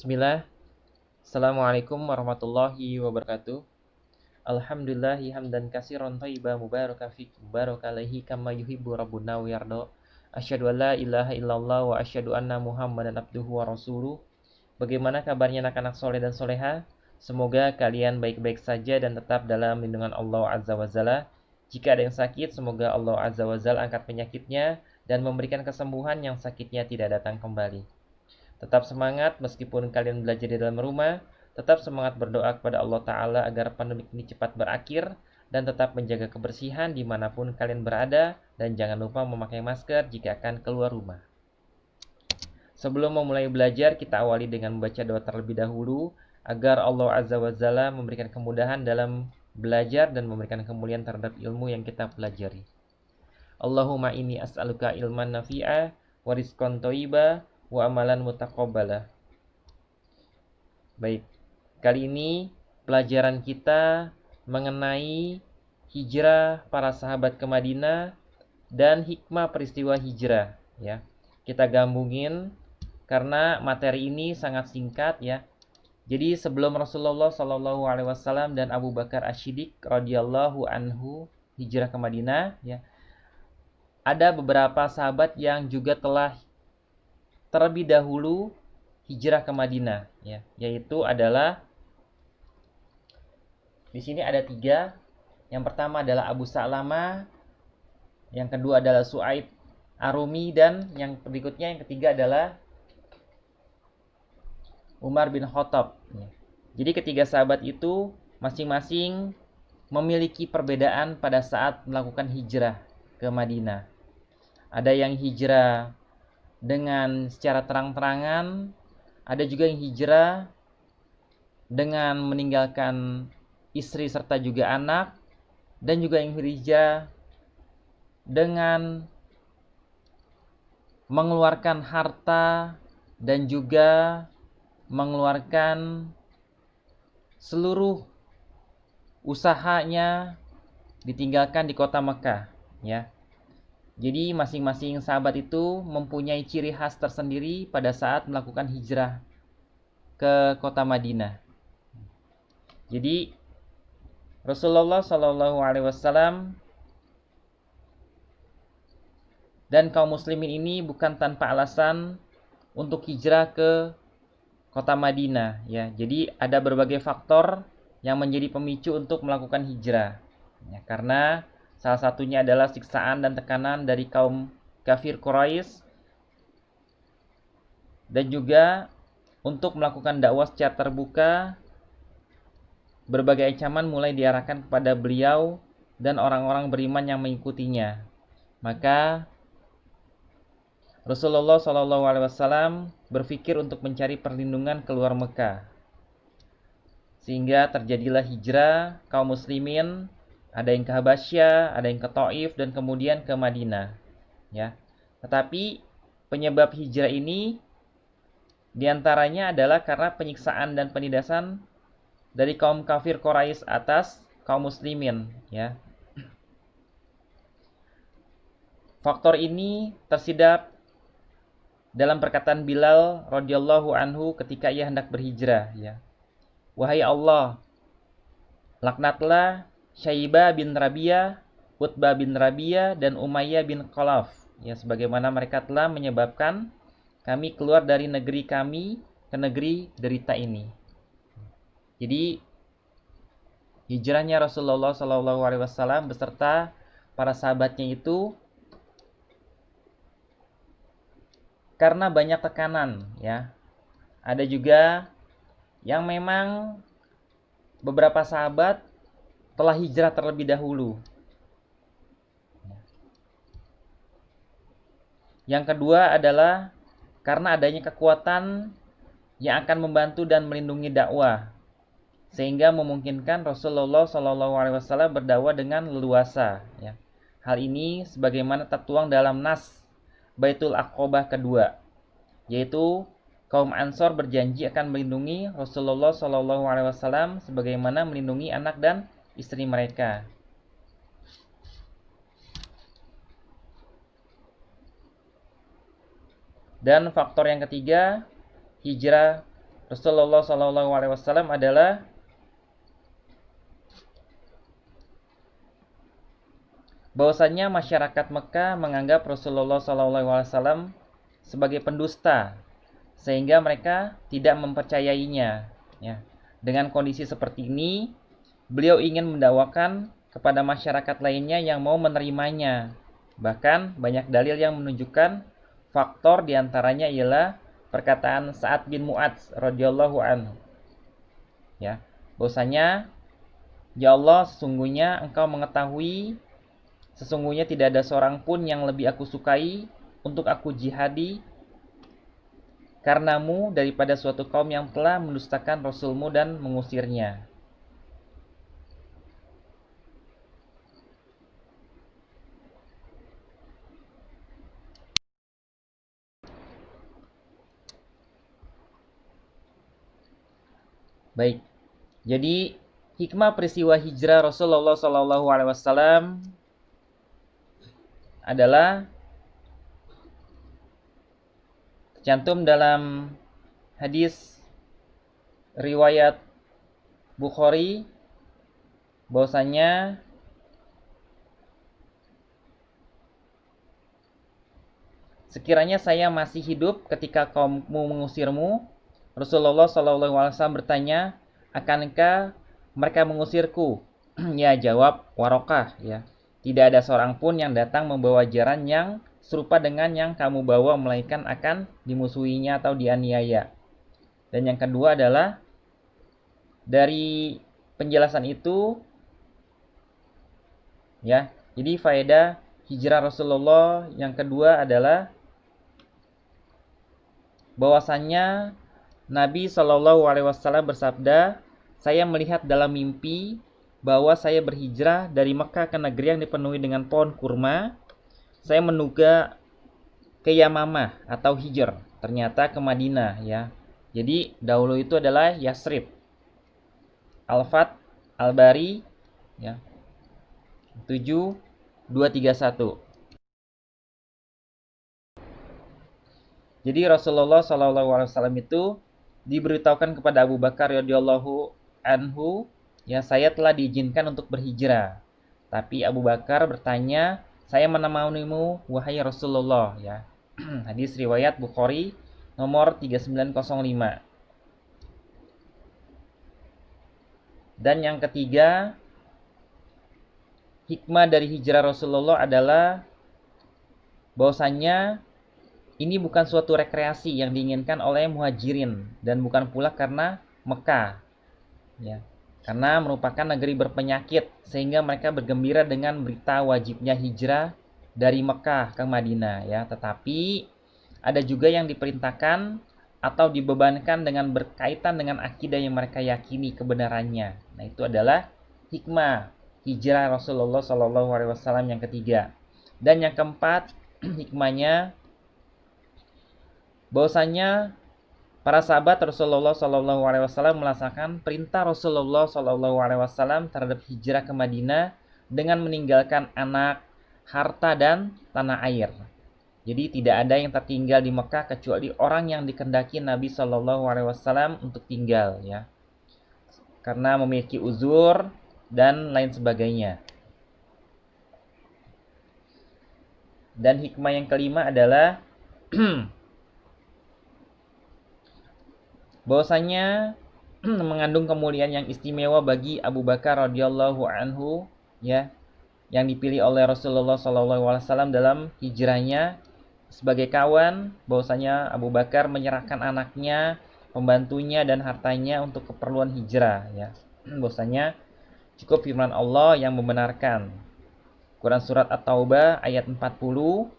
Bismillah. Assalamualaikum warahmatullahi wabarakatuh. Alhamdulillahi hamdan katsiran thayyiban mubarakan fi alaihi kama yuhibbu rabbuna wa yarda. Asyhadu an la ilaha illallah wa asyhadu anna Muhammadan abduhu wa rasuluh. Bagaimana kabarnya anak-anak soleh dan soleha? Semoga kalian baik-baik saja dan tetap dalam lindungan Allah Azza wa Jalla. Jika ada yang sakit, semoga Allah Azza wa Jalla angkat penyakitnya dan memberikan kesembuhan yang sakitnya tidak datang kembali. Tetap semangat meskipun kalian belajar di dalam rumah. Tetap semangat berdoa kepada Allah Ta'ala agar pandemi ini cepat berakhir. Dan tetap menjaga kebersihan dimanapun kalian berada. Dan jangan lupa memakai masker jika akan keluar rumah. Sebelum memulai belajar, kita awali dengan membaca doa terlebih dahulu. Agar Allah Azza wa Jalla memberikan kemudahan dalam belajar dan memberikan kemuliaan terhadap ilmu yang kita pelajari. Allahumma inni as'aluka ilman nafi'a wa rizqan thayyiba wa amalan mutaqabbala. Baik, kali ini pelajaran kita mengenai hijrah para sahabat ke Madinah dan hikmah peristiwa hijrah ya. Kita gabungin karena materi ini sangat singkat ya. Jadi sebelum Rasulullah Shallallahu alaihi wasallam dan Abu Bakar Asy-Siddiq radhiyallahu anhu hijrah ke Madinah ya. Ada beberapa sahabat yang juga telah terlebih dahulu hijrah ke Madinah ya, yaitu adalah di sini ada 3. Yang pertama adalah Abu Sa'lamah, yang kedua adalah Su'aib Ar-Rumi, dan yang berikutnya yang ketiga adalah Umar bin Khattab ya. Jadi ketiga sahabat itu masing-masing memiliki perbedaan pada saat melakukan hijrah ke Madinah. Ada yang hijrah dengan secara terang-terangan, ada juga yang hijrah dengan meninggalkan istri serta juga anak, dan juga yang hijrah dengan mengeluarkan harta dan juga mengeluarkan seluruh usahanya, ditinggalkan di kota Mekah ya. Jadi masing-masing sahabat itu mempunyai ciri khas tersendiri pada saat melakukan hijrah ke kota Madinah. Jadi Rasulullah Shallallahu alaihi wasallam dan kaum muslimin ini bukan tanpa alasan untuk hijrah ke kota Madinah ya. Jadi ada berbagai faktor yang menjadi pemicu untuk melakukan hijrah. Ya, karena salah satunya adalah siksaan dan tekanan dari kaum kafir Quraisy, dan juga untuk melakukan dakwah secara terbuka, berbagai ancaman mulai diarahkan kepada beliau dan orang-orang beriman yang mengikutinya. Maka Rasulullah SAW berpikir untuk mencari perlindungan keluar Mekah, sehingga terjadilah hijrah kaum muslimin. Ada yang ke Habasyah, ada yang ke Taif, dan kemudian ke Madinah ya. Tetapi penyebab hijrah ini diantaranya adalah karena penyiksaan dan penindasan dari kaum kafir Quraisy atas kaum muslimin ya. Faktor ini tersidap dalam perkataan Bilal radhiyallahu anhu ketika ia hendak berhijrah ya. Wahai Allah, laknatlah Syaibah bin Rabi'ah, Utbah bin Rabi'ah, dan Umayyah bin Khalaf ya, sebagaimana mereka telah menyebabkan kami keluar dari negeri kami ke negeri derita ini. Jadi hijrahnya Rasulullah SAW beserta para sahabatnya itu karena banyak tekanan ya. Ada juga yang memang beberapa sahabat telah hijrah terlebih dahulu. Yang kedua adalah karena adanya kekuatan yang akan membantu dan melindungi dakwah, sehingga memungkinkan Rasulullah SAW berdakwah dengan leluasa ya. Hal ini sebagaimana tertuang dalam nas Baitul Aqobah kedua, yaitu kaum Ansor berjanji akan melindungi Rasulullah SAW sebagaimana melindungi anak dan istri mereka. Dan faktor yang ketiga, hijrah Rasulullah SAW adalah bahwasanya masyarakat Mekah menganggap Rasulullah SAW sebagai pendusta, sehingga mereka tidak mempercayainya. Ya. Dengan kondisi seperti ini, beliau ingin mendakwakan kepada masyarakat lainnya yang mau menerimanya. Bahkan banyak dalil yang menunjukkan faktor diantaranya ialah perkataan Sa'ad bin Mu'adz radhiyallahu anhu. Ya, bahwasanya ya Allah, sesungguhnya engkau mengetahui, sesungguhnya tidak ada seorang pun yang lebih aku sukai untuk aku jihadi karenamu daripada suatu kaum yang telah mendustakan Rasulmu dan mengusirnya. Baik, jadi hikmah peristiwa hijrah Rasulullah SAW adalah tercantum dalam hadis riwayat Bukhari bahwasanya sekiranya saya masih hidup ketika kaummu mengusirmu, Rasulullah SAW bertanya, akankah mereka mengusirku? Ya, jawab Warokah, ya. Tidak ada seorang pun yang datang membawa ajaran yang serupa dengan yang kamu bawa, melainkan akan dimusuhinya atau dianiaya. Dan yang kedua adalah dari penjelasan itu, ya. Jadi faedah hijrah Rasulullah yang kedua adalah bahwasannya Nabi SAW bersabda, saya melihat dalam mimpi bahwa saya berhijrah dari Mekah ke negeri yang dipenuhi dengan pohon kurma. Saya menduga ke Yamamah atau Hijr, ternyata ke Madinah, ya. Jadi dahulu itu adalah Yasrib. Al-Fat Al-Bari, ya. 7231. Jadi Rasulullah SAW itu diberitahukan kepada Abu Bakar radhiyallahu anhu, ya, saya telah diizinkan untuk berhijrah. Tapi Abu Bakar bertanya, saya menemanimu wahai Rasulullah, ya. Hadis riwayat Bukhari nomor 3905. Dan yang ketiga, hikmah dari hijrah Rasulullah adalah bahwasanya ini bukan suatu rekreasi yang diinginkan oleh muhajirin dan bukan pula karena Mekah, ya. Karena merupakan negeri berpenyakit sehingga mereka bergembira dengan berita wajibnya hijrah dari Mekah ke Madinah, ya. Tetapi ada juga yang diperintahkan atau dibebankan dengan berkaitan dengan akidah yang mereka yakini kebenarannya. Nah, itu adalah hikmah hijrah Rasulullah SAW yang ketiga. Dan yang keempat, hikmahnya bahwasanya para sahabat Rasulullah SAW melaksanakan perintah Rasulullah SAW terhadap hijrah ke Madinah dengan meninggalkan anak, harta, dan tanah air. Jadi tidak ada yang tertinggal di Mekah kecuali orang yang dikehendaki Nabi SAW untuk tinggal, ya, karena memiliki uzur dan lain sebagainya. Dan hikmah yang kelima adalah bahwasanya mengandung kemuliaan yang istimewa bagi Abu Bakar radhiyallahu anhu, ya, yang dipilih oleh Rasulullah SAW dalam hijrahnya sebagai kawan. Bahwasanya Abu Bakar menyerahkan anaknya, pembantunya, dan hartanya untuk keperluan hijrah, ya. Bahwasanya cukup firman Allah yang membenarkan. Quran surat At-Taubah ayat 40.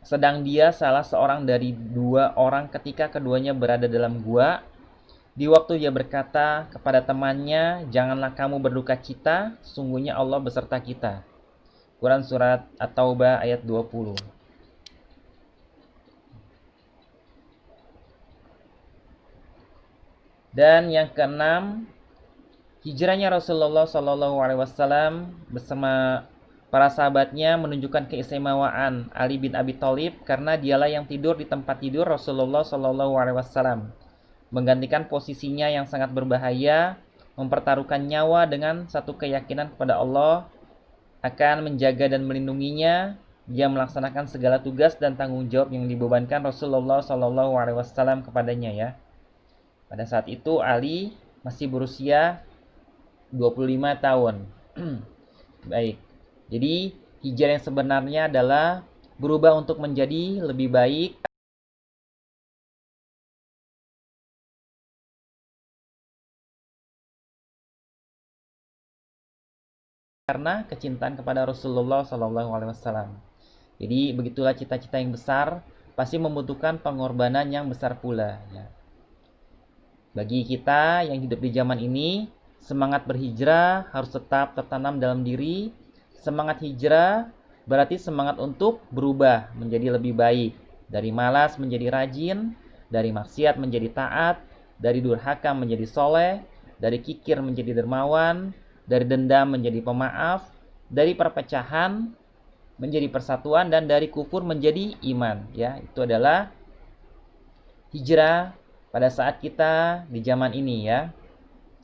Sedang dia salah seorang dari dua orang ketika keduanya berada dalam gua. Di waktu dia berkata kepada temannya, janganlah kamu berduka cita, sesungguhnya Allah beserta kita. Quran surat At-Taubah ayat 20. Dan yang keenam, hijrahnya Rasulullah SAW bersama para sahabatnya menunjukkan keistimewaan Ali bin Abi Thalib karena dialah yang tidur di tempat tidur Rasulullah SAW. menggantikan posisinya yang sangat berbahaya, mempertaruhkan nyawa dengan satu keyakinan kepada Allah akan menjaga dan melindunginya. Dia melaksanakan segala tugas dan tanggung jawab yang dibebankan Rasulullah SAW kepadanya ya. Pada saat itu Ali masih berusia 25 tahun. Baik. Jadi hijrah yang sebenarnya adalah berubah untuk menjadi lebih baik karena kecintaan kepada Rasulullah SAW. Jadi begitulah cita-cita yang besar pasti membutuhkan pengorbanan yang besar pula ya. Bagi kita yang hidup di zaman ini, semangat berhijrah harus tetap tertanam dalam diri. Semangat hijrah berarti semangat untuk berubah menjadi lebih baik. Dari malas menjadi rajin, dari maksiat menjadi taat, dari durhaka menjadi soleh, dari kikir menjadi dermawan, dari dendam menjadi pemaaf, dari perpecahan menjadi persatuan, dan dari kufur menjadi iman. Ya, itu adalah hijrah pada saat kita di zaman ini ya.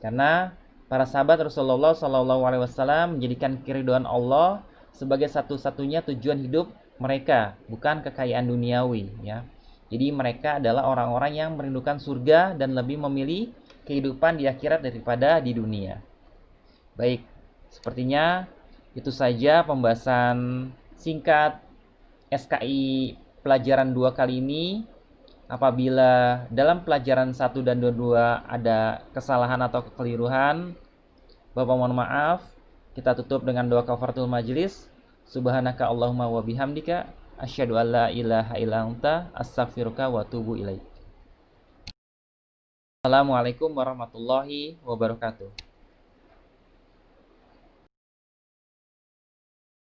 Karena para sahabat Rasulullah SAW menjadikan keridhaan Allah sebagai satu-satunya tujuan hidup mereka, bukan kekayaan duniawi ya. Jadi mereka adalah orang-orang yang merindukan surga dan lebih memilih kehidupan di akhirat daripada di dunia. Baik, sepertinya itu saja pembahasan singkat SKI pelajaran 2 kali ini. Apabila dalam pelajaran 1 dan 2 ada kesalahan atau kekeliruan, Bapak mohon maaf. Kita tutup dengan doa kafaratul majelis. Subhanaka Allahumma wa bihamdika asyhadu an la ilaha illa anta astaghfiruka wa atubu ilaik. Assalamualaikum warahmatullahi wabarakatuh.